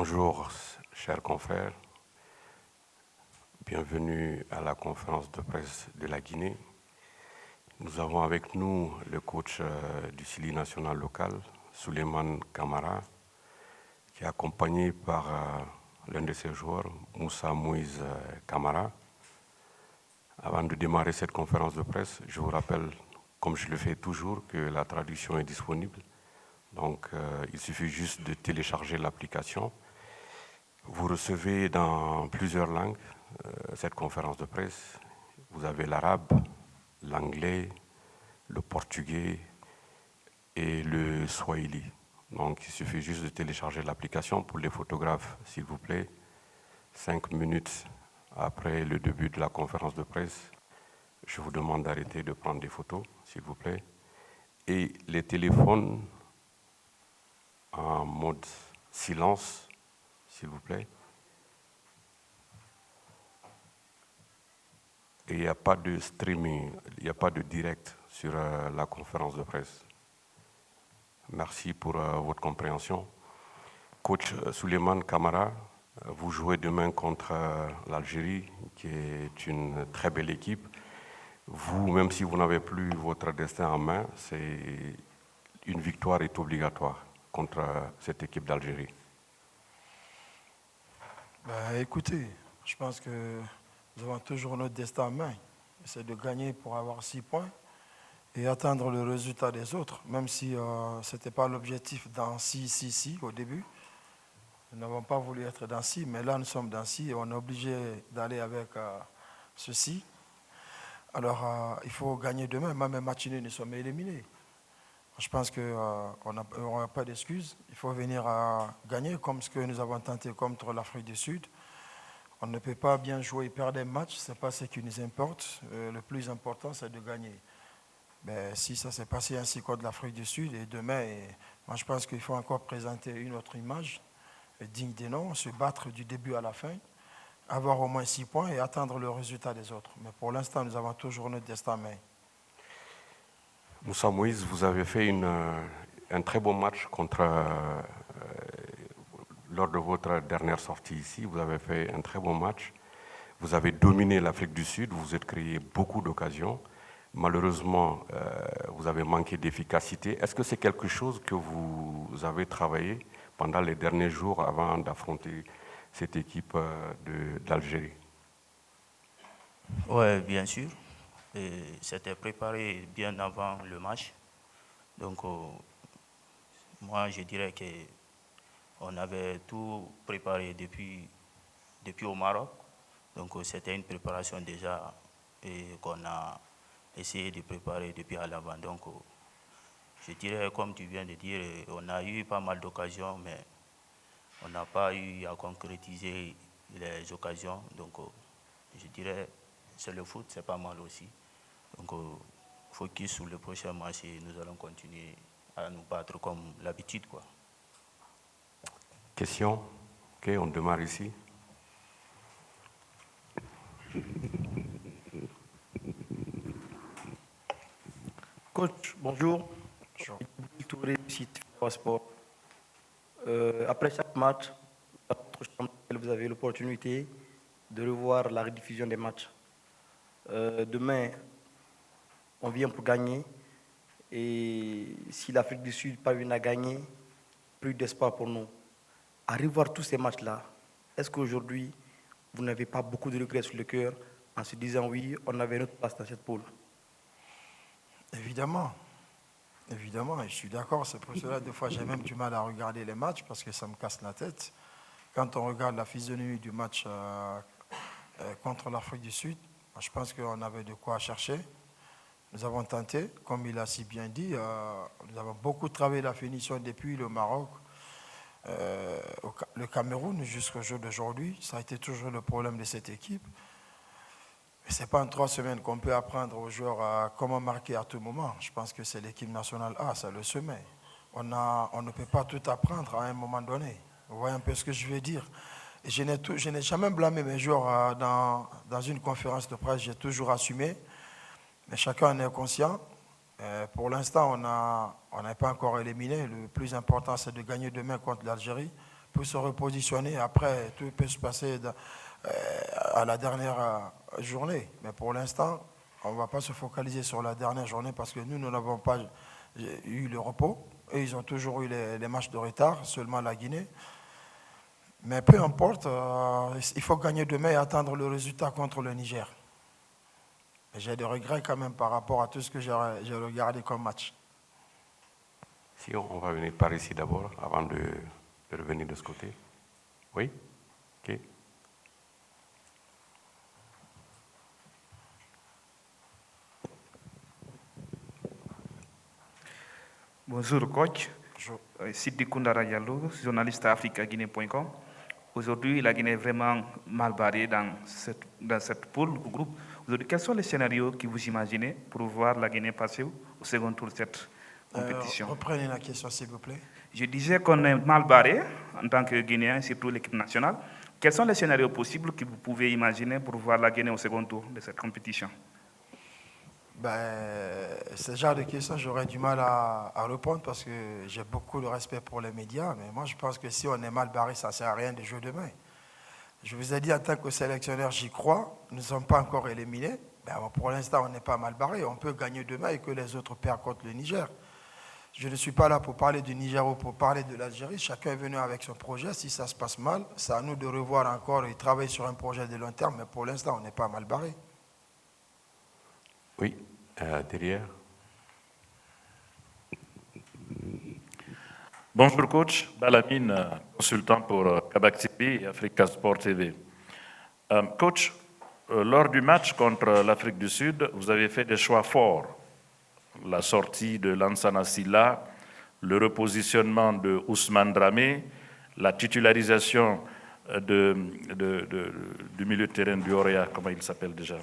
Bonjour, chers confrères. Bienvenue à la conférence de presse de la Guinée. Nous avons avec nous le coach du Sili national local, Souleymane Camara, qui est accompagné par l'un de ses joueurs, Moussa Moïse Camara. Avant de démarrer cette conférence de presse, je vous rappelle, comme je le fais toujours, que la traduction est disponible. Donc, il suffit juste de télécharger l'application. Vous recevez dans plusieurs langues cette conférence de presse. Vous avez l'arabe, l'anglais, le portugais et le swahili. Donc, il suffit juste de télécharger l'application. Pour les photographes, s'il vous plaît, 5 minutes après le début de la conférence de presse, je vous demande d'arrêter de prendre des photos, s'il vous plaît. Et les téléphones en mode silence, s'il vous plaît. Et il n'y a pas de streaming, il n'y a pas de direct sur la conférence de presse. Merci pour votre compréhension. Coach Souleymane Camara, vous jouez demain contre l'Algérie, qui est une très belle équipe. Vous, même si vous n'avez plus votre destin en main, une victoire est obligatoire contre cette équipe d'Algérie. Écoutez, je pense que nous avons toujours notre destin en main. C'est de gagner pour avoir 6 points et atteindre le résultat des autres, même si ce n'était pas l'objectif d'Annecy au début. Nous n'avons pas voulu être d'Annecy, mais là nous sommes d'Annecy et on est obligé d'aller avec ceci. Alors il faut gagner demain, même match nul, nous sommes éliminés. Je pense qu'on n'aura pas d'excuses. Il faut venir à gagner comme ce que nous avons tenté contre l'Afrique du Sud. On ne peut pas bien jouer et perdre un match, ce n'est pas ce qui nous importe. Le plus important, c'est de gagner. Mais si ça s'est passé ainsi contre l'Afrique du Sud, et demain, moi je pense qu'il faut encore présenter une autre image digne des noms, se battre du début à la fin, avoir au moins 6 points et atteindre le résultat des autres. Mais pour l'instant, nous avons toujours notre destin en main. Moussa Moïse, vous avez fait un très bon match lors de votre dernière sortie ici. Vous avez fait un très bon match. Vous avez dominé l'Afrique du Sud. Vous vous êtes créé beaucoup d'occasions. Malheureusement, vous avez manqué d'efficacité. Est-ce que c'est quelque chose que vous avez travaillé pendant les derniers jours avant d'affronter cette équipe d'Algérie? Oui, bien sûr. C'était préparé bien avant le match. Donc, moi, je dirais qu'on avait tout préparé depuis au Maroc. Donc, c'était une préparation déjà qu'on a essayé de préparer depuis à l'avant. Donc, je dirais, comme tu viens de dire, on a eu pas mal d'occasions, mais on n'a pas eu à concrétiser les occasions. Donc, je dirais, c'est le foot, c'est pas mal aussi. Donc, focus sur le prochain match et nous allons continuer à nous battre comme l'habitude, quoi. Question? Ok, on démarre ici. Coach, bonjour. Bonjour. Touré, site Sport. Après chaque match, à votre chambre, vous avez l'opportunité de revoir la rediffusion des matchs. Demain, on vient pour gagner. Et si l'Afrique du Sud parvient à gagner, plus d'espoir pour nous. À revoir tous ces matchs-là, est-ce qu'aujourd'hui, vous n'avez pas beaucoup de regrets sur le cœur en se disant oui, on avait notre place dans cette poule? Évidemment, évidemment, et je suis d'accord. C'est pour cela, des fois, j'ai même du mal à regarder les matchs parce que ça me casse la tête. Quand on regarde la physionomie du match contre l'Afrique du Sud, je pense qu'on avait de quoi chercher. Nous avons tenté, comme il a si bien dit, nous avons beaucoup travaillé la finition depuis le Maroc, le Cameroun jusqu'au jour d'aujourd'hui. Ça a été toujours le problème de cette équipe. Ce n'est pas en 3 semaines qu'on peut apprendre aux joueurs à comment marquer à tout moment. Je pense que c'est l'équipe nationale A, c'est le sommet. On ne peut pas tout apprendre à un moment donné. Vous voyez un peu ce que je veux dire. Et je n'ai jamais blâmé mes joueurs dans une conférence de presse, j'ai toujours assumé. Mais chacun en est conscient. Pour l'instant, on n'est pas encore éliminé. Le plus important, c'est de gagner demain contre l'Algérie. pour se repositionner. Après, tout peut se passer à la dernière journée. Mais pour l'instant, on ne va pas se focaliser sur la dernière journée parce que nous n'avons pas eu le repos. Et ils ont toujours eu les matchs de retard, seulement la Guinée. Mais peu importe, il faut gagner demain et attendre le résultat contre le Niger. J'ai des regrets quand même par rapport à tout ce que j'ai regardé comme match. Si on va venir par ici d'abord, avant de revenir de ce côté. Oui? Ok. Bonjour coach. Bonjour. Sidi Koundara Diallo, journaliste à africaguinée.com. Aujourd'hui, la Guinée est vraiment mal barrée dans cette poule ou groupe. Aujourd'hui, quels sont les scénarios que vous imaginez pour voir la Guinée passer au second tour de cette compétition? Reprenez la question, s'il vous plaît. Je disais qu'on est mal barré en tant que Guinéen, surtout l'équipe nationale. Quels sont les scénarios possibles que vous pouvez imaginer pour voir la Guinée au second tour de cette compétition? Ce genre de questions, j'aurais du mal à répondre parce que j'ai beaucoup de respect pour les médias. Mais moi, je pense que si on est mal barré, ça ne sert à rien de jouer demain. Je vous ai dit, en tant que sélectionneur, j'y crois. Nous ne sommes pas encore éliminés. Pour l'instant, on n'est pas mal barré. On peut gagner demain et que les autres perdent contre le Niger. Je ne suis pas là pour parler du Niger ou pour parler de l'Algérie. Chacun est venu avec son projet. Si ça se passe mal, c'est à nous de revoir encore et travailler sur un projet de long terme. Mais pour l'instant, on n'est pas mal barré. Oui, derrière. Bonjour coach, Balamine, consultant pour Kabak TV et Africa Sport TV. Coach, lors du match contre l'Afrique du Sud, vous avez fait des choix forts. La sortie de Lansana Silla, le repositionnement de Ousmane Dramé, la titularisation du milieu de terrain du Orea, comment il s'appelle déjà,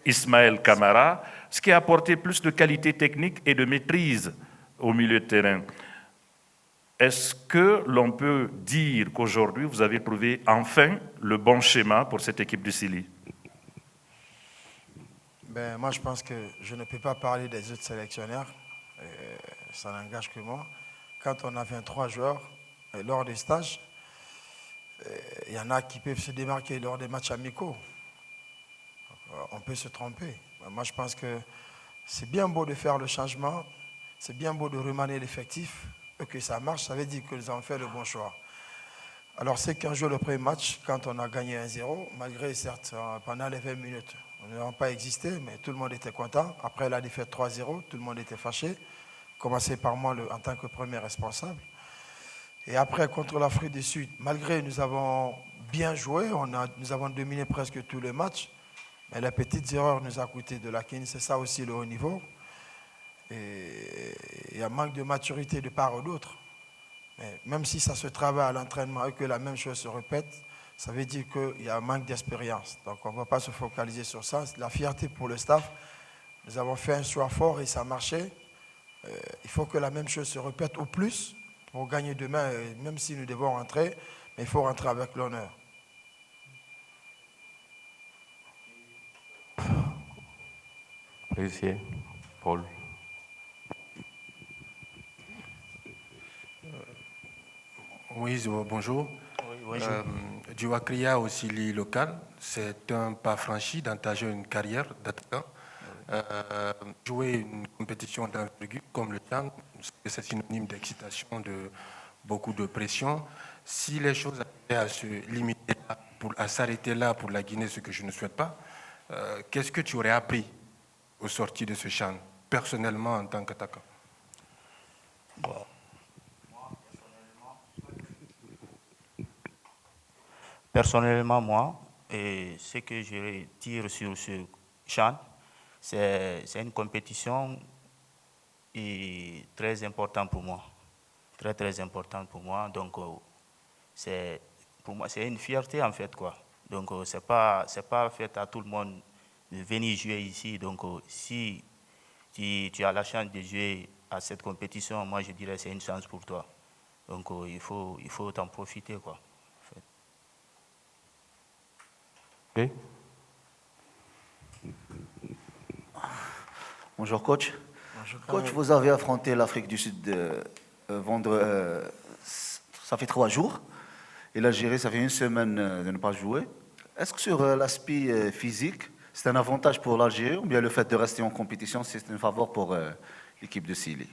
Ismaël Kamara, ce qui a apporté plus de qualité technique et de maîtrise au milieu de terrain. Est-ce que l'on peut dire qu'aujourd'hui, vous avez trouvé enfin le bon schéma pour cette équipe du Sili? Moi, je pense que je ne peux pas parler des autres sélectionneurs. Ça n'engage que moi. Quand on a 23 joueurs lors des stages, il y en a qui peuvent se démarquer lors des matchs amicaux. On peut se tromper. Moi, je pense que c'est bien beau de faire le changement, c'est bien beau de remanier l'effectif, et que ça marche, ça veut dire que nous avons fait le bon choix. Alors, c'est qu'un jour, le premier match, quand on a gagné 1-0, malgré, certes, pendant les 20 minutes, nous n'avons pas existé, mais tout le monde était content. Après la défaite 3-0, tout le monde était fâché. Commencé par moi en tant que premier responsable. Et après, contre l'Afrique du Sud, malgré nous avons bien joué, nous avons dominé presque tous les matchs, mais les petites erreurs nous ont coûté de la Guinée, c'est ça aussi le haut niveau. Et il y a un manque de maturité de part ou d'autre. Mais même si ça se travaille à l'entraînement et que la même chose se répète, ça veut dire qu'il y a un manque d'expérience. Donc on ne va pas se focaliser sur ça. La fierté pour le staff, nous avons fait un choix fort et ça a marché. Il faut que la même chose se répète au plus pour gagner demain, même si nous devons rentrer, mais il faut rentrer avec l'honneur. Policier, Paul. Oui, bonjour. Oui, bonjour. Djouakria au Sili local, c'est un pas franchi dans ta jeune carrière d'attaquant. Jouer une compétition d'envergure comme le TAN, c'est synonyme d'excitation, de beaucoup de pression. Si les choses arrivaient à se limiter là, à s'arrêter là pour la Guinée, ce que je ne souhaite pas, qu'est-ce que tu aurais appris au sortir de ce champ, personnellement en tant qu'attaquant? Bon. Personnellement, moi, et ce que je retire sur ce champ, c'est une compétition très importante pour moi. Très, très importante pour moi. Donc, pour moi, c'est une fierté, en fait, quoi. Donc, c'est pas fait à tout le monde de venir jouer ici. Donc, si tu as la chance de jouer à cette compétition, moi, je dirais que c'est une chance pour toi. Donc, il faut t'en profiter, quoi. En fait. Okay. Bonjour coach. Bonjour, Coach, vous avez affronté l'Afrique du Sud ça fait 3 jours. et l'Algérie, ça fait une semaine de ne pas jouer. Est-ce que sur l'aspect physique, c'est un avantage pour l'Algérie ou bien le fait de rester en compétition, c'est un faveur pour l'équipe de Silly?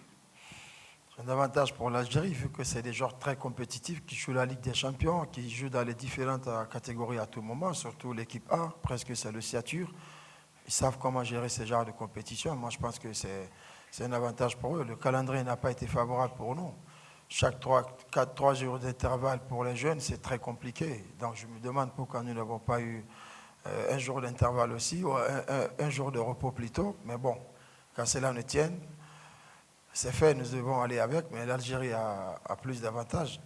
C'est un avantage pour l'Algérie, vu que c'est des joueurs très compétitifs qui jouent la Ligue des Champions, qui jouent dans les différentes catégories à tout moment, surtout l'équipe A, presque c'est le Ciature. Ils savent comment gérer ces genres de compétition. Moi, je pense que c'est un avantage pour eux. Le calendrier n'a pas été favorable pour nous. Chaque 3 jours d'intervalle pour les jeunes, c'est très compliqué. Donc, je me demande pourquoi nous n'avons pas eu un jour d'intervalle aussi, ou un jour de repos plutôt. Mais bon, quand cela ne tienne, c'est fait, nous devons aller avec. Mais l'Algérie a plus d'avantages.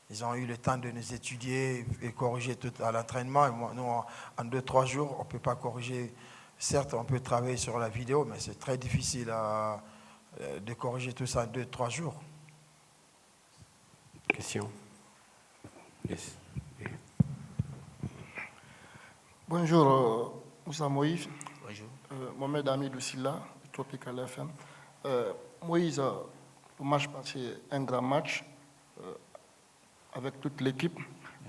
Ils ont eu le temps de nous étudier et corriger tout à l'entraînement. Nous, en 2-3 jours, on ne peut pas corriger. Certes, on peut travailler sur la vidéo, mais c'est très difficile de corriger tout ça en 2-3 jours. Question? Yes. Bonjour, Moussa Moïse. Bonjour. Mohamed Amidou Silla, Tropical FM. Moïse, le match passé, un grand match avec toute l'équipe.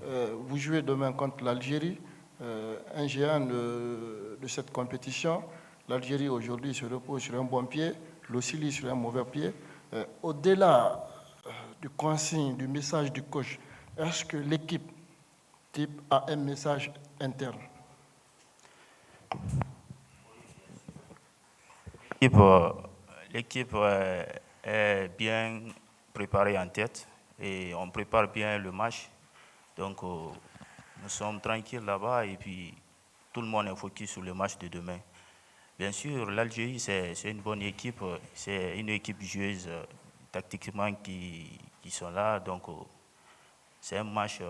Vous jouez demain contre l'Algérie, un géant de cette compétition. L'Algérie aujourd'hui se repose sur un bon pied, le Chili sur un mauvais pied. Au-delà du consigne, du message du coach, est-ce que l'équipe type a un message interne? L'équipe est bien préparée en tête et on prépare bien le match. Donc, nous sommes tranquilles là-bas et puis tout le monde est focus sur le match de demain. Bien sûr, l'Algérie, c'est une bonne équipe. C'est une équipe joueuse tactiquement qui sont là. Donc, c'est un match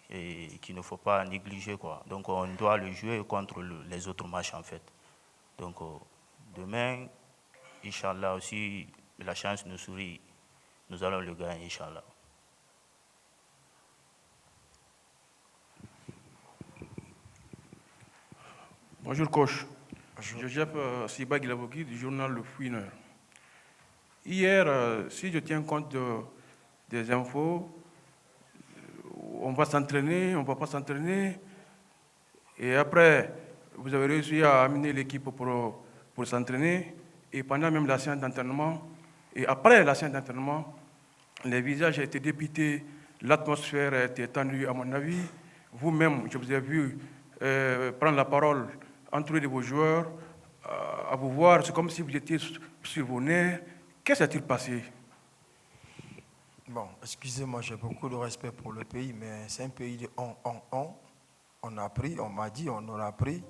qu'il ne faut pas négliger, quoi. Donc, on doit le jouer contre les autres matchs, en fait. Donc, demain, Inch'Allah aussi, la chance nous sourit. Nous allons le gagner, Inch'Allah. Bonjour coach. Joseph Sibag Lavogui du journal Le Fouineur. Hier, si je tiens compte des infos, on va s'entraîner, on ne va pas s'entraîner. Et après, vous avez réussi à amener l'équipe pour s'entraîner. Et pendant même la séance d'entraînement, et après la séance d'entraînement, les visages étaient dépités, l'atmosphère était tendue à mon avis. Vous-même, je vous ai vu prendre la parole, entouré de vos joueurs, à vous voir, c'est comme si vous étiez sur vos nerfs. Qu'est-ce qui s'est-il passé? Bon, excusez-moi, j'ai beaucoup de respect pour le pays, mais c'est un pays de on. On a appris, on m'a dit, on aura appris.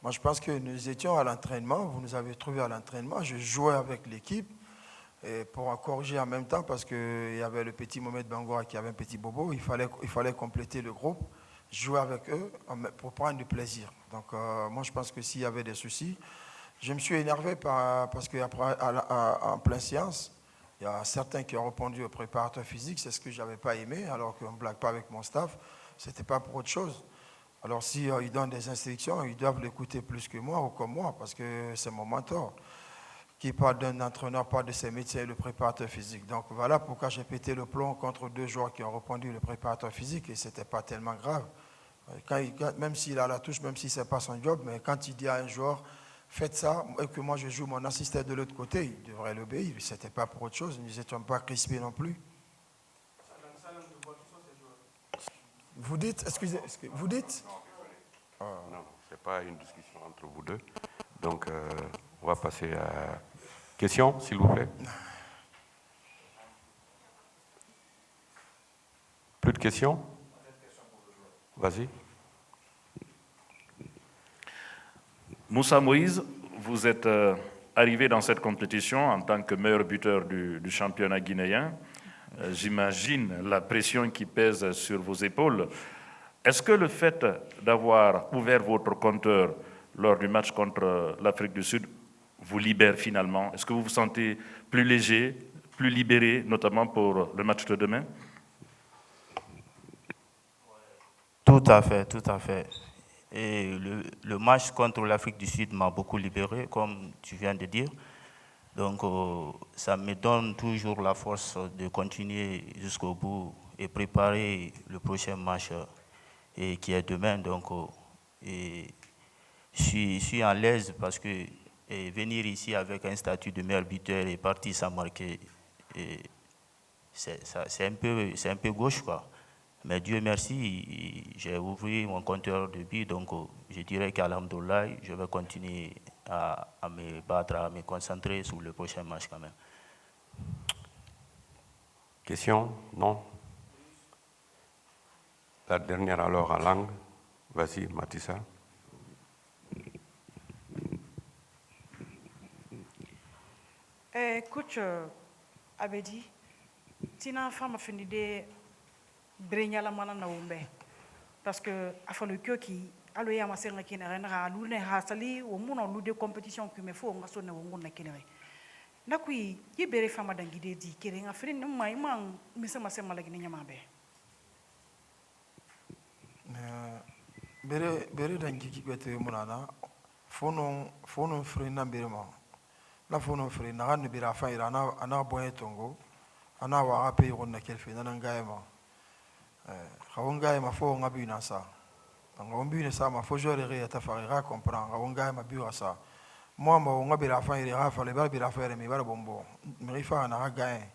Moi, je pense que nous étions à l'entraînement, vous nous avez trouvés à l'entraînement, je jouais avec l'équipe pour corriger en même temps parce qu'il y avait le petit Mohamed Bangoura qui avait un petit bobo, il fallait compléter le groupe, jouer avec eux pour prendre du plaisir. Donc, moi, je pense que s'il y avait des soucis, je me suis énervé parce qu'en plein séance, il y a certains qui ont répondu au préparateur physique, c'est ce que je n'avais pas aimé, alors qu'on ne blague pas avec mon staff, ce n'était pas pour autre chose. Alors, s'ils donnent des instructions, ils doivent l'écouter plus que moi ou comme moi, parce que c'est mon mentor qui parle d'un entraîneur, parle de ses métiers, le préparateur physique. Donc, voilà pourquoi j'ai pété le plomb contre 2 joueurs qui ont répondu le préparateur physique, et ce n'était pas tellement grave. Même s'il a la touche, même si ce n'est pas son job, mais quand il dit à un joueur, faites ça, et que moi je joue mon assistant de l'autre côté, il devrait l'obéir. Ce n'était pas pour autre chose, nous n'étions pas crispés non plus. Vous dites, excusez, vous dites? Non, ce n'est pas une discussion entre vous deux. Donc, on va passer à question, s'il vous plaît. Plus de questions? Vas-y. Moussa Moïse, vous êtes arrivé dans cette compétition en tant que meilleur buteur du championnat guinéen. J'imagine la pression qui pèse sur vos épaules. Est-ce que le fait d'avoir ouvert votre compteur lors du match contre l'Afrique du Sud vous libère finalement? Est-ce que vous vous sentez plus léger, plus libéré, notamment pour le match de demain? Tout à fait, tout à fait. Et le match contre l'Afrique du Sud m'a beaucoup libéré, comme tu viens de dire. Donc, ça me donne toujours la force de continuer jusqu'au bout et préparer le prochain match et qui est demain. Donc, et je suis à l'aise parce que venir ici avec un statut de meilleur buteur et partir sans marquer, c'est un peu gauche, quoi. Mais Dieu merci, j'ai ouvert mon compteur de buts, donc je dirais qu'Alhamdoulilah, je vais continuer à me battre, à me concentrer sur le prochain match quand même. Question? Non? La dernière alors en langue. Vas-y, Matissa. Coach Abedi, tina fama fini de brenyala mana na umbe parce que afalo kyoki alo ya masenga kina rena lune hasali o muna lu de compétition que me faut ngaso na wongo na kinere na kui yibere fama dangide di kirenga fini ma imang misema sema lagi nyama be bere dangi ki bete munana fono frina bere ma la fono frina ga ne bira fa ira ana boye tongo ana wa ape yonna kelfe na ngaye ma ngaye ma fo ngabi na sa ngombi ne sa ma fo jore re ta fa ra comprendre ngaye ma biwa sa moi ma ngabi la fa ira fa le bira fa ire mi bara bombo mi fa na gaye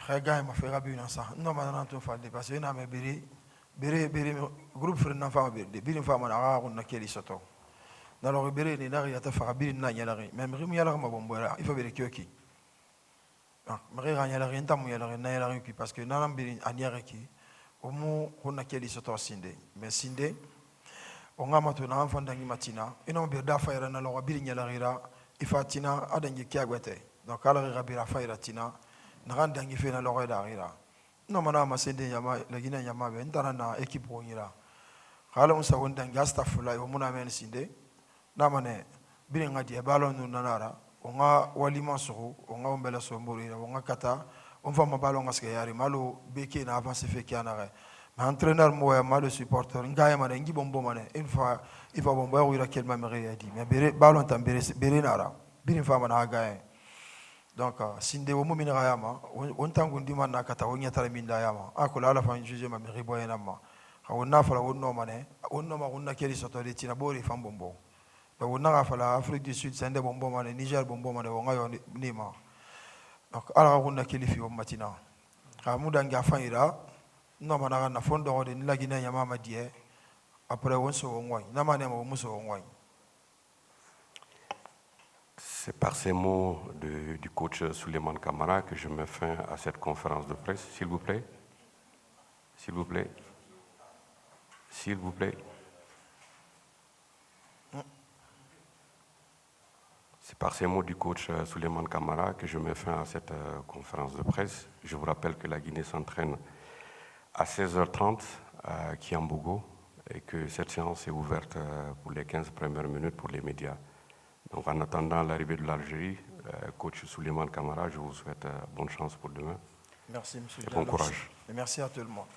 gaye ma fa rabi na sa no ma na to fa de parce que na me bere groupe frina fa bere biri fa ma na ga na keli soto na lo bere ni na ya ta fa biri na nyala ri même ri mi yala ma bombo il faut bere kyoki donc mari ganya la renta mu yala na yala ki parce que na lambiri aniare ki o mu honna keli soto sinde mais sinde o ngama to na enfanda ngi matina ino be da fa na lo biri nyala rira ifatina adangi ki agwete donc ala ri bira fa ira tina na ganda ngi fe na lo da rira no mana ma sinde yama la gina yama be ndana na équipe ko ngira kala musa wonda ngi astafula o muna men sinde na mane biri ngadi e balon nu nanara onga walima soro onga ombela sombori onga kata on va mabalo ngaske yari malo beke na avance fe kiana ma entraîneur mo ya malo supporter ngaya mane ngi bombo mane une fois il va bombo ya wira kelma mere ya di mais bere balon tambere bere nara biri fa mana gaye donc sinde wo mo mina yama on tangu ndima na kata wonya tara minda yama akula ala fa juge ma mere boyena ma wonna fala wonno mane wonno ma wonna keli soto de tina bori fam bombo on a fait l'Afrique du Sud, c'est un des bonbons, le Niger bonbon, on a eu Nima. Donc, alors on a qualifié au matin. À Moudanga Faïra, non, on a fond de la Guinée Yamama Die, après on se voit, Namane Mousso. C'est par ces mots du coach Souleymane Kamara que je mets fin à cette conférence de presse. S'il vous plaît. S'il vous plaît. S'il vous plaît. C'est par ces mots du coach Souleymane Kamara que je mets fin à cette conférence de presse. Je vous rappelle que la Guinée s'entraîne à 16h30 à Kiambogo et que cette séance est ouverte pour les 15 premières minutes pour les médias. Donc en attendant l'arrivée de l'Algérie, coach Souleymane Kamara, je vous souhaite bonne chance pour demain. Merci, monsieur. Et bon courage. Et merci à tout le monde.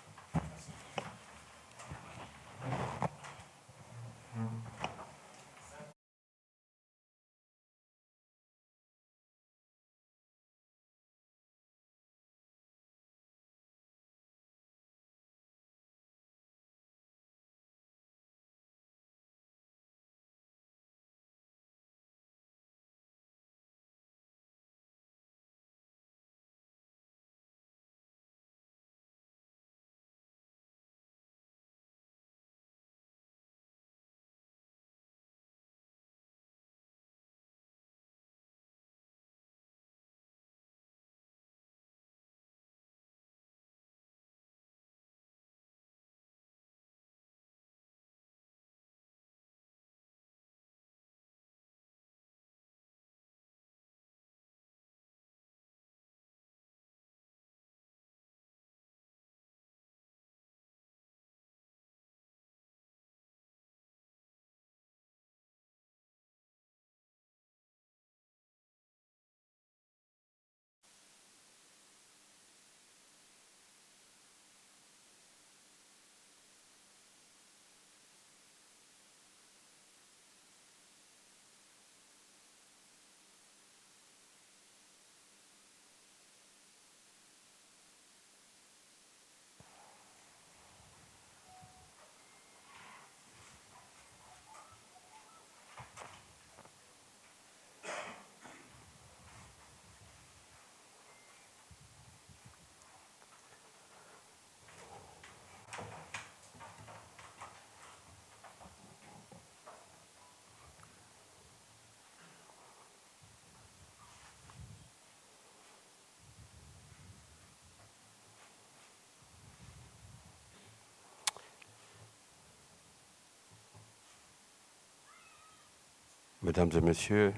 Mesdames et messieurs,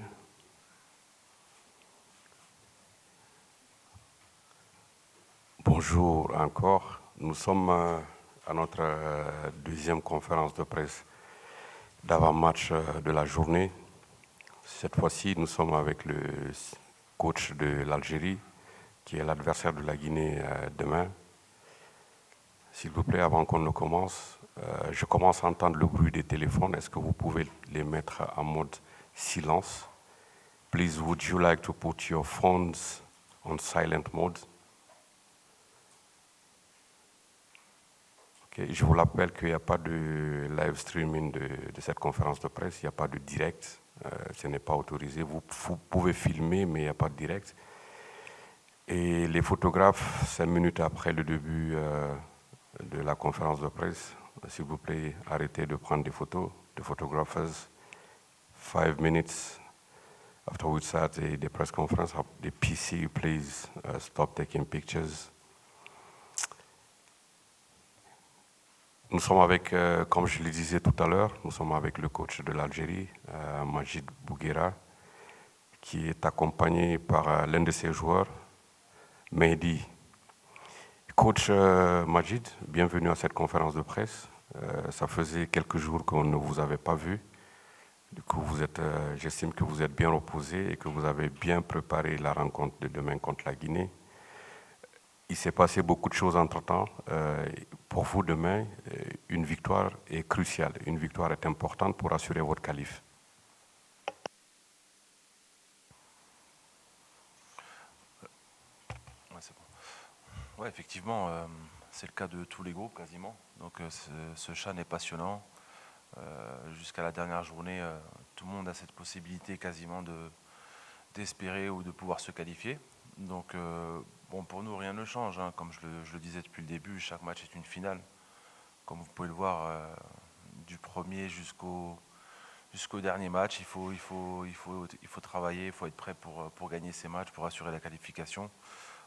bonjour encore. Nous sommes à notre deuxième conférence de presse d'avant-match de la journée. Cette fois-ci, nous sommes avec le coach de l'Algérie, qui est l'adversaire de la Guinée demain. S'il vous plaît, avant qu'on ne commence, je commence à entendre le bruit des téléphones. Est-ce que vous pouvez les mettre en mode silence? Please, would you like to put your phones on silent mode? Okay. Je vous rappelle qu'il n'y a pas de live streaming de cette conférence de presse, il n'y a pas de direct, ce n'est pas autorisé. Vous pouvez filmer, mais il n'y a pas de direct. Et les photographes, 5 minutes après le début de la conférence de presse, s'il vous plaît, arrêtez de prendre des photos. The photographers, 5 minutes after we start the press conference, the PC, please stop taking pictures. Nous sommes avec, comme je le disais tout à l'heure, nous sommes avec le coach de l'Algérie, Majid Bouguera, qui est accompagné par l'un de ses joueurs, Mehdi. Coach Majid, bienvenue à cette conférence de presse. Ça faisait quelques jours qu'on ne vous avait pas vu. Du coup, j'estime que vous êtes bien reposé et que vous avez bien préparé la rencontre de demain contre la Guinée. Il s'est passé beaucoup de choses entre-temps. Pour vous, demain, une victoire est cruciale. Une victoire est importante pour assurer votre qualif. Ouais, c'est bon. Ouais, effectivement, c'est le cas de tous les groupes quasiment. Donc ce CHAN est passionnant. Jusqu'à la dernière journée, tout le monde a cette possibilité quasiment d'espérer ou de pouvoir se qualifier. Donc bon, pour nous, rien ne change. Hein. Comme je le disais depuis le début, chaque match est une finale. Comme vous pouvez le voir, du premier jusqu'au dernier match, il faut travailler, il faut être prêt pour gagner ces matchs, pour assurer la qualification.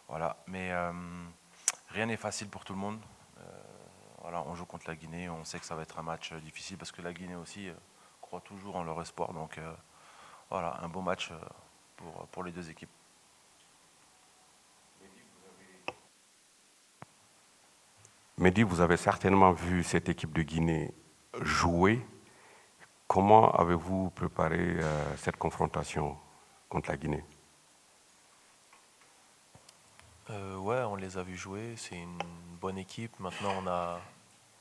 Voilà. Mais rien n'est facile pour tout le monde. Voilà, on joue contre la Guinée, on sait que ça va être un match difficile parce que la Guinée aussi croit toujours en leur espoir. Donc voilà, un beau match pour les deux équipes. Mehdi, vous avez certainement vu cette équipe de Guinée jouer. Comment avez-vous préparé cette confrontation contre la Guinée? Ouais, on les a vus jouer. C'est une bonne équipe. Maintenant,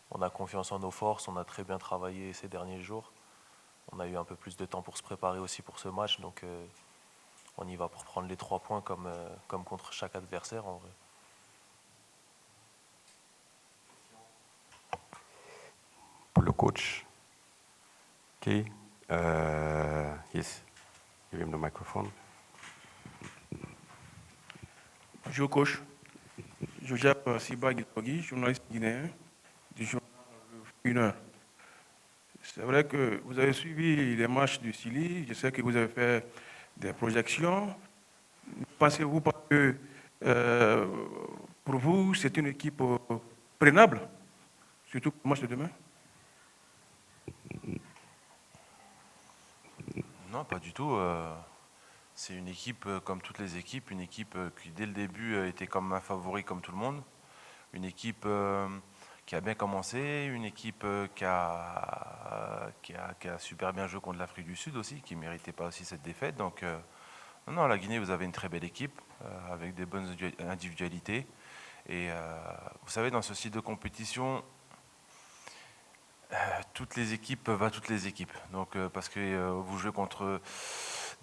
on a confiance en nos forces. On a très bien travaillé ces derniers jours. On a eu un peu plus de temps pour se préparer aussi pour ce match. Donc, on y va pour prendre les 3 points comme contre chaque adversaire, en vrai. Pour le coach. OK. Yes. Give him the microphone. Bonjour coach. Joseph Siba Gilpogui, journaliste guinéen du journal Une Heure. C'est vrai que vous avez suivi les matchs du Chili. Je sais que vous avez fait des projections. Pensez-vous pas que pour vous, c'est une équipe prenable, surtout pour le match de demain? Non, pas du tout. C'est une équipe, comme toutes les équipes, une équipe qui, dès le début, était comme un favori, comme tout le monde. Une équipe qui a bien commencé, une équipe qui a super bien joué contre l'Afrique du Sud aussi, qui ne méritait pas aussi cette défaite. Donc, non, la Guinée, vous avez une très belle équipe, avec des bonnes individualités. Et vous savez, dans ce style de compétition, toutes les équipes peuvent à toutes les équipes. Donc, parce que vous jouez contre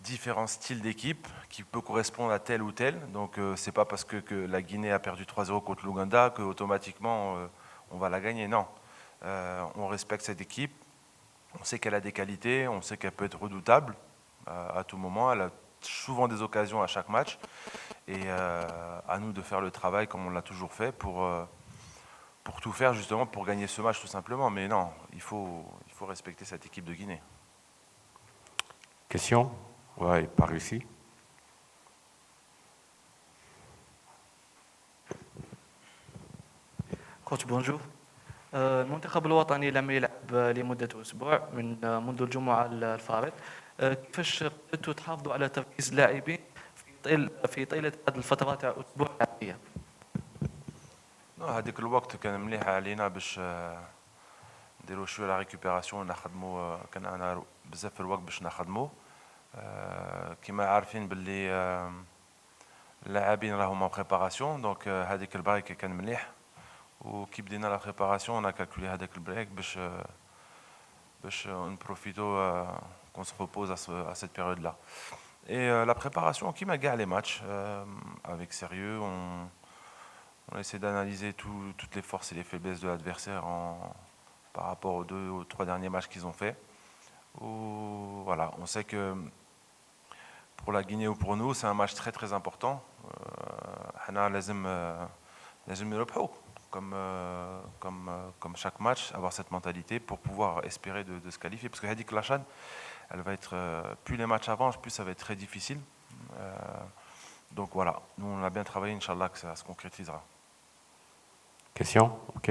différents styles d'équipe qui peuvent correspondre à tel ou tel. Donc, c'est pas parce que la Guinée a perdu 3-0 contre l'Ouganda qu'automatiquement on va la gagner. Non. On respecte cette équipe. On sait qu'elle a des qualités. On sait qu'elle peut être redoutable à tout moment. Elle a souvent des occasions à chaque match. Et à nous de faire le travail comme on l'a toujours fait pour tout faire justement pour gagner ce match tout simplement. Mais non, il faut respecter cette équipe de Guinée. Question? Oui, par ici. كوتش بونجور. المنتخب الوطني لم يلعب لمدة أسبوع منذ الجمعة الفارط. كيفاش قدرتوا تحافظوا على تركيز اللاعبين في طيله هذه الفترات تاع الاسبوع الحاليه؟ هذيك الوقت كان مليح علينا باش نديروا شويه لا ريكوبيراسيون، نخدموا كان انا بزاف في الوقت باش نخدموا. كيما عارفين باللي اللاعبين راهم en préparation، دونك هذيك البريك كان مليح، وكي بدينا لا بريباراسيون انا كالكولي هذاك البريك باش نبروفيتو qu'on se repose à cette période-là. Et la préparation, qui m'a gagné les matchs avec sérieux, on essaie d'analyser toutes les forces et les faiblesses de l'adversaire par rapport aux 2 ou 3 derniers matchs qu'ils ont fait. Voilà, on sait que pour la Guinée ou pour nous, c'est un match très très important. Comme chaque match, avoir cette mentalité pour pouvoir espérer de se qualifier. Parce que Hadik Lachan, elle va être, plus les matchs avancent, plus ça va être très difficile. Donc voilà, nous on a bien travaillé, Inch'Allah, que ça se concrétisera. Question? Ok.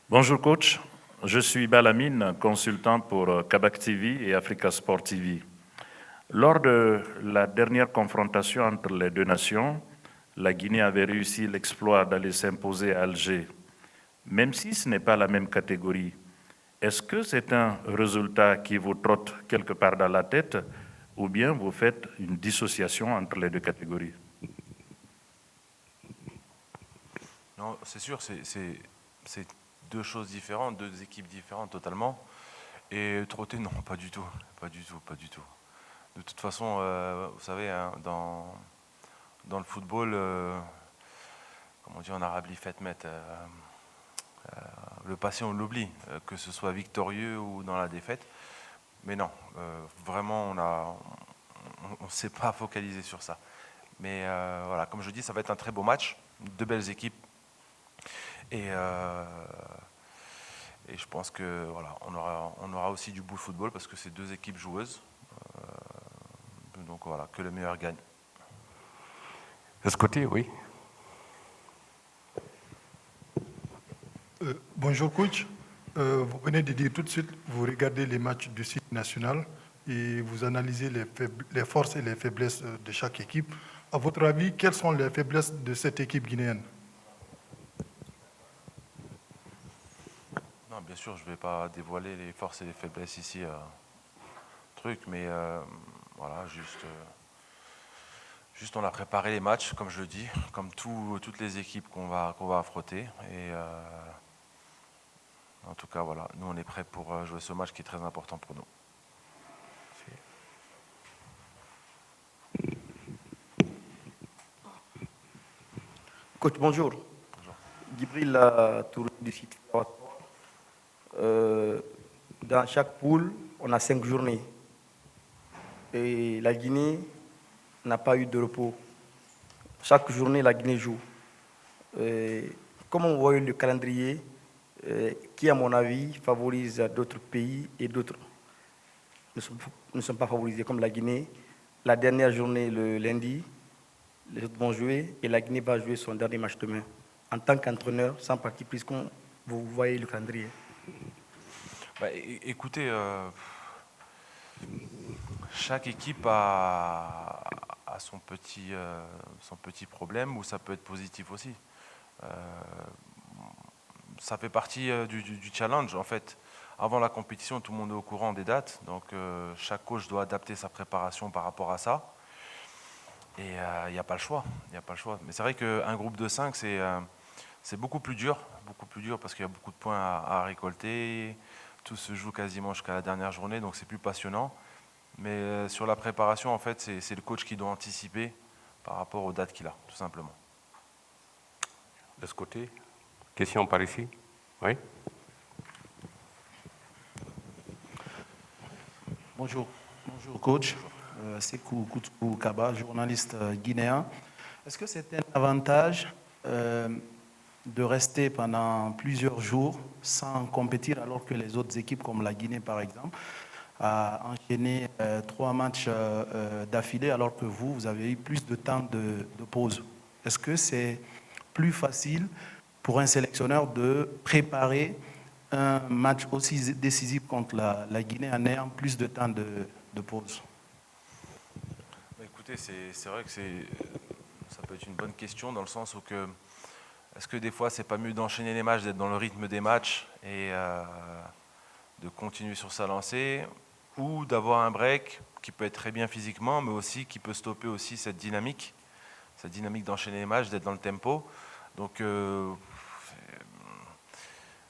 Bonjour coach, je suis Balamine, consultant pour Kabak TV et Africa Sport TV. Lors de la dernière confrontation entre les 2 nations, la Guinée avait réussi l'exploit d'aller s'imposer à Alger. Même si ce n'est pas la même catégorie, est-ce que c'est un résultat qui vous trotte quelque part dans la tête ou bien vous faites une dissociation entre les 2 catégories? Non, c'est sûr, c'est 2 choses différentes, 2 équipes différentes totalement. Et trotter, non, pas du tout, pas du tout, pas du tout. De toute façon, vous savez, hein, dans le football, comme on dit en arabe, le passé on l'oublie, que ce soit victorieux ou dans la défaite. Mais non, vraiment on ne s'est pas focalisé sur ça. Mais voilà, comme je dis, ça va être un très beau match, 2 belles équipes. Et je pense que voilà, on aura aussi du beau football parce que c'est 2 équipes joueuses. Donc voilà, que le meilleur gagne. De ce côté, oui. Bonjour coach. Vous venez de dire tout de suite, vous regardez les matchs du site national et vous analysez les forces et les faiblesses de chaque équipe. À votre avis, quelles sont les faiblesses de cette équipe guinéenne? Non, bien sûr, je ne vais pas dévoiler les forces et les faiblesses ici, mais voilà, juste on a préparé les matchs, comme je le dis, comme toutes les équipes qu'on va affronter. Et en tout cas, voilà, nous on est prêts pour jouer ce match qui est très important pour nous. Coach, bonjour. Bonjour. Gibril Touré du site. Dans chaque poule, on a 5 journées. Et la Guinée n'a pas eu de repos. Chaque journée, la Guinée joue. Comment vous voyez le calendrier qui, à mon avis, favorise d'autres pays et d'autres ne sont pas favorisés, comme la Guinée. La dernière journée, le lundi, les autres vont jouer et la Guinée va jouer son dernier match demain. En tant qu'entraîneur, sans parti pris, comment vous voyez le calendrier? Écoutez, chaque équipe a son petit problème, ou ça peut être positif aussi. Ça fait partie du challenge, en fait. Avant la compétition, tout le monde est au courant des dates, donc chaque coach doit adapter sa préparation par rapport à ça. Et il n'y a pas le choix. Mais c'est vrai qu'un groupe de 5, c'est beaucoup plus dur parce qu'il y a beaucoup de points à récolter. Tout se joue quasiment jusqu'à la dernière journée, donc c'est plus passionnant. Mais sur la préparation, en fait, c'est le coach qui doit anticiper par rapport aux dates qu'il a, tout simplement. De ce côté, question par ici. Oui. Bonjour coach. Sekou Koutou Kaba, journaliste guinéen. Est-ce que c'est un avantage de rester pendant plusieurs jours sans compétir alors que les autres équipes comme la Guinée par exemple a enchaîné 3 matchs d'affilée alors que vous avez eu plus de temps de pause? Est-ce que c'est plus facile pour un sélectionneur de préparer un match aussi décisif contre la Guinée en ayant plus de temps de pause? Écoutez, c'est vrai que ça peut être une bonne question dans le sens où est-ce que des fois c'est pas mieux d'enchaîner les matchs, d'être dans le rythme des matchs et de continuer sur sa lancée, ou d'avoir un break qui peut être très bien physiquement, mais aussi qui peut stopper aussi cette dynamique d'enchaîner les matchs, d'être dans le tempo. Donc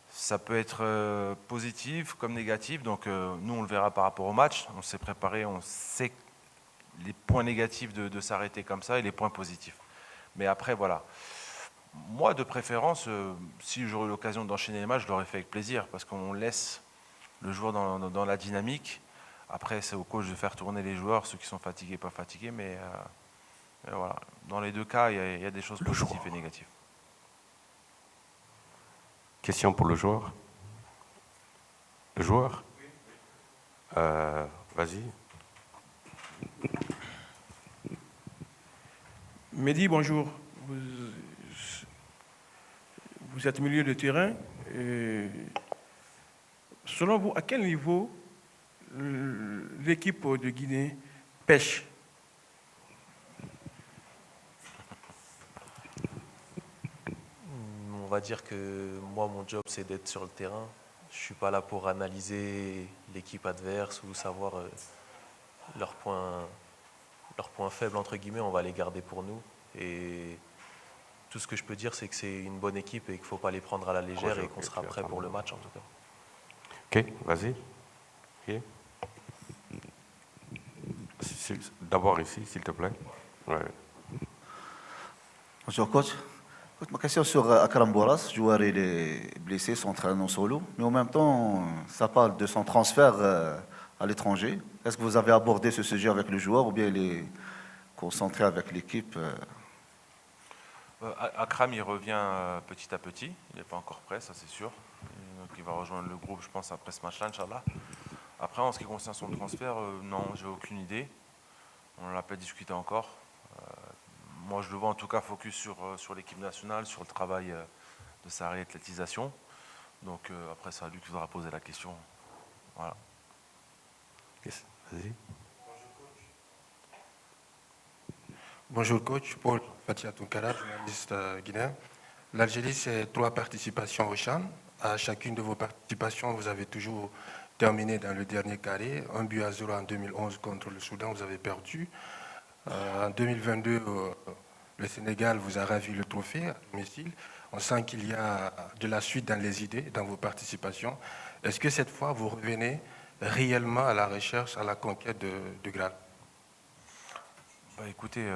ça peut être positif comme négatif. Donc nous, on le verra par rapport au match. On s'est préparé, on sait les points négatifs de s'arrêter comme ça et les points positifs. Mais après, voilà. Moi, de préférence, si j'aurais eu l'occasion d'enchaîner les matchs, je l'aurais fait avec plaisir parce qu'on laisse le joueur dans la dynamique. Après, c'est au coach de faire tourner les joueurs, ceux qui sont fatigués, pas fatigués. Mais voilà. Dans les deux cas, il y a des choses positives et négatives. Question pour le joueur. Le joueur Vas-y. Mehdi, bonjour. Vous êtes milieu de terrain. Selon vous, à quel niveau l'équipe de Guinée pêche? On va dire que moi, mon job, c'est d'être sur le terrain. Je ne suis pas là pour analyser l'équipe adverse ou savoir leurs points faibles, entre guillemets. On va les garder pour nous. Et tout ce que je peux dire, c'est que c'est une bonne équipe et qu'il ne faut pas les prendre à la légère et qu'on sera prêt pour le match, en tout cas. Ok, vas-y. Okay. D'abord ici, s'il te plaît. Ouais. Bonjour coach. Ma question sur Akram Boras, joueur il est blessé, s'entraîne en solo, mais en même temps, ça parle de son transfert à l'étranger. Est-ce que vous avez abordé ce sujet avec le joueur ou bien il est concentré avec l'équipe? Akram, il revient petit à petit. Il n'est pas encore prêt, ça c'est sûr. Donc, il va rejoindre le groupe, je pense, après ce match-là, Inch'Allah. Après, en ce qui concerne son transfert, non, j'ai aucune idée. On n'en a pas discuté encore. Moi, je le vois en tout cas focus sur l'équipe nationale, sur le travail de sa réathlétisation. Donc après, c'est à lui qu'il faudra poser la question. Voilà. Yes. Vas-y. Bonjour coach, Paul Fatia Tunkara, journaliste guinéen. L'Algérie, c'est 3 participations au CHAN. À chacune de vos participations, vous avez toujours terminé dans le dernier carré. 1-0 en 2011 contre le Soudan, vous avez perdu. En 2022, le Sénégal vous a ravi le trophée à domicile. On sent qu'il y a de la suite dans les idées, dans vos participations. Est-ce que cette fois, vous revenez réellement à la recherche, à la conquête de Graal? Écoutez,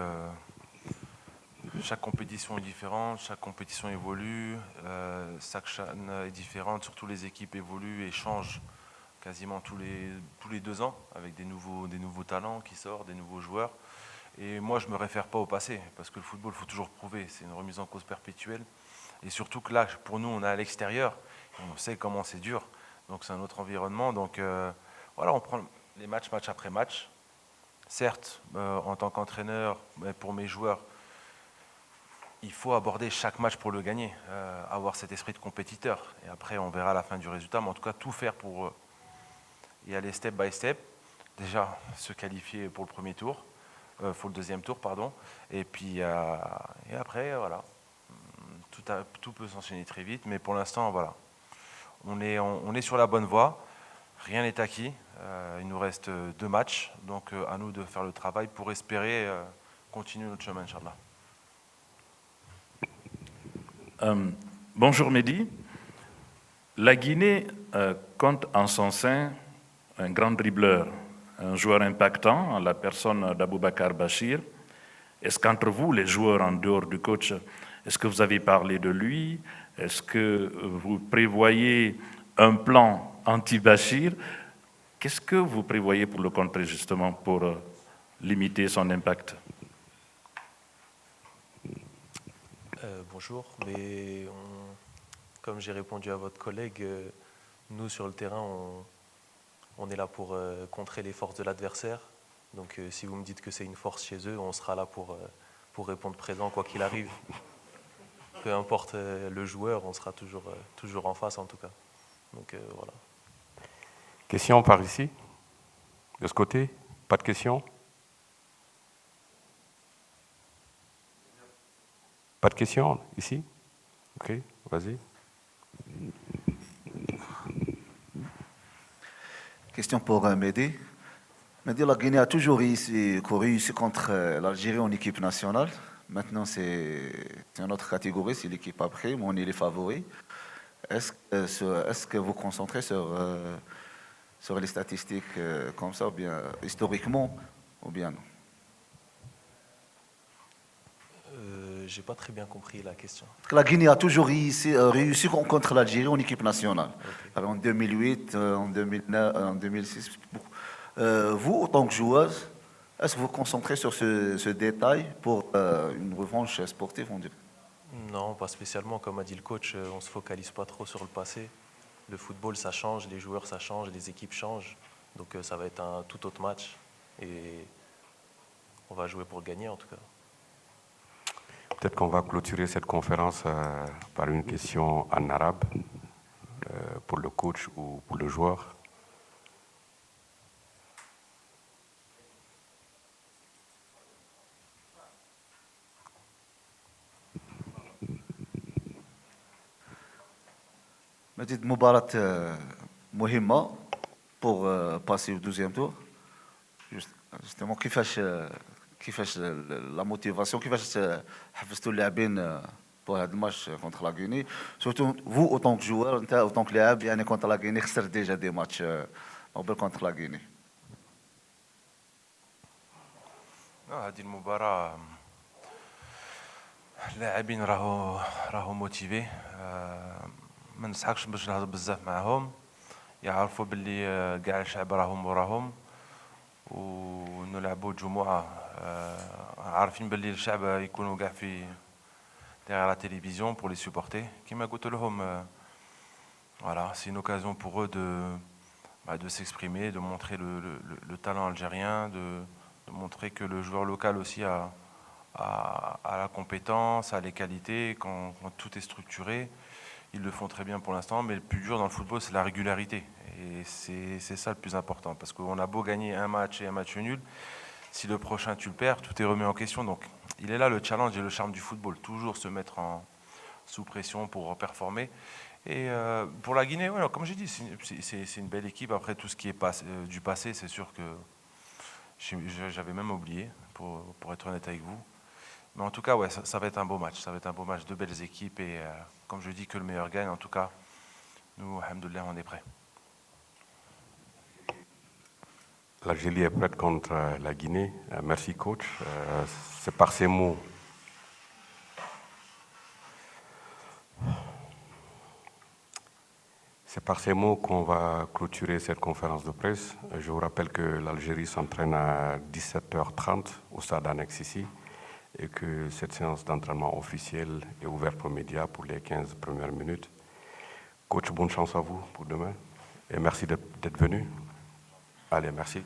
chaque compétition est différente, chaque compétition évolue, chaque CHAN est différente, surtout les équipes évoluent et changent quasiment tous les 2 ans avec des nouveaux talents qui sortent, des nouveaux joueurs. Et moi, je ne me réfère pas au passé, parce que le football, il faut toujours prouver. C'est une remise en cause perpétuelle. Et surtout que là, pour nous, on est à l'extérieur. On sait comment c'est dur. Donc, c'est un autre environnement. Donc, voilà, on prend les match après match. Certes, en tant qu'entraîneur, pour mes joueurs, il faut aborder chaque match pour le gagner, avoir cet esprit de compétiteur. Et après, on verra à la fin du résultat. Mais en tout cas, tout faire pour y aller step by step. Déjà, se qualifier pour le premier tour. Pour le deuxième tour, pardon. Et puis, et après, voilà. Tout peut s'enchaîner très vite. Mais pour l'instant, voilà. On est sur la bonne voie. Rien n'est acquis. Il nous reste 2 matchs. Donc, à nous de faire le travail pour espérer continuer notre chemin, Inch'Allah. Bonjour Mehdi. La Guinée compte en son sein un grand dribbleur, un joueur impactant, en la personne d'Aboubacar Bachir. Est-ce qu'entre vous, les joueurs en dehors du coach, est-ce que vous avez parlé de lui? Est-ce que vous prévoyez un plan anti-Bachir? Qu'est-ce que vous prévoyez pour le contrer, justement, pour limiter son impact? Bonjour, mais comme j'ai répondu à votre collègue, nous, sur le terrain, on est là pour contrer les forces de l'adversaire. Donc si vous me dites que c'est une force chez eux, on sera là pour répondre présent quoi qu'il arrive. Peu importe le joueur, on sera toujours en face en tout cas. Donc voilà. Question par ici? De ce côté? Pas de questions? Pas de questions ici? Ok, vas-y. Question pour Mehdi. Mehdi, la Guinée a toujours réussi contre l'Algérie en équipe nationale. Maintenant, c'est une autre catégorie, c'est l'équipe après, mais on est les favoris. Est-ce que vous concentrez sur les statistiques comme ça, ou bien historiquement, ou bien non? J'ai pas très bien compris la question. La Guinée a toujours réussi contre l'Algérie en équipe nationale. Okay. En 2008, en 2009, en 2006. Vous, en tant que joueuse, est-ce que vous vous concentrez sur ce détail pour une revanche sportive, on dirait? Non, pas spécialement. Comme a dit le coach, on ne se focalise pas trop sur le passé. Le football, ça change, les joueurs, ça change, les équipes changent. Donc ça va être un tout autre match. Et on va jouer pour gagner, en tout cas. Peut-être qu'on va clôturer cette conférence par une question en arabe pour le coach ou pour le joueur. Petite Moubarat Mohima pour passer au 12e tour. Justement, كيفاش la motivation, كيفاش حفزتوا اللاعبين pour هذا الماتش contre la Guinée. Surtout vous, en tant que joueur, انت en tant que لاعب يعني contre la Guinée خسرت déjà des matchs contre la Guinée. هذه المباراة اللاعبين راهو موتيفي، ما نسحقش باش نهضر بزاف معاهم، يعرفوا باللي كاع الشعب راهم وراهم ونلعبوا جمعة، عارفين باللي الشعب يكونوا كاع في derrière la télévision pour les supporter. كما قلت لهم voilà, c'est une occasion pour eux de s'exprimer, de montrer le talent algérien, de montrer que le joueur local aussi a la compétence, a les qualités, quand tout est structuré. Ils le font très bien pour l'instant, mais le plus dur dans le football, c'est la régularité. Et c'est ça le plus important, parce qu'on a beau gagner un match et un match nul, si le prochain tu le perds, tout est remis en question. Donc il est là le challenge et le charme du football, toujours se mettre sous pression pour performer. Et pour la Guinée, ouais, comme j'ai dit, c'est une belle équipe. Après tout ce qui est du passé, c'est sûr que j'avais même oublié, pour être honnête avec vous. Mais en tout cas, ouais, ça va être un beau match. Ça va être un beau match, de belles équipes. Et comme je dis, que le meilleur gagne. En tout cas, nous, alhamdoulilah, on est prêts. L'Algérie est prête contre la Guinée. Merci, coach. C'est par ces mots. C'est par ces mots qu'on va clôturer cette conférence de presse. Je vous rappelle que l'Algérie s'entraîne à 17h30 au stade annexe ici et que cette séance d'entraînement officielle est ouverte aux médias pour les 15 premières minutes. Coach, bonne chance à vous pour demain et merci d'être venu. Allez, merci.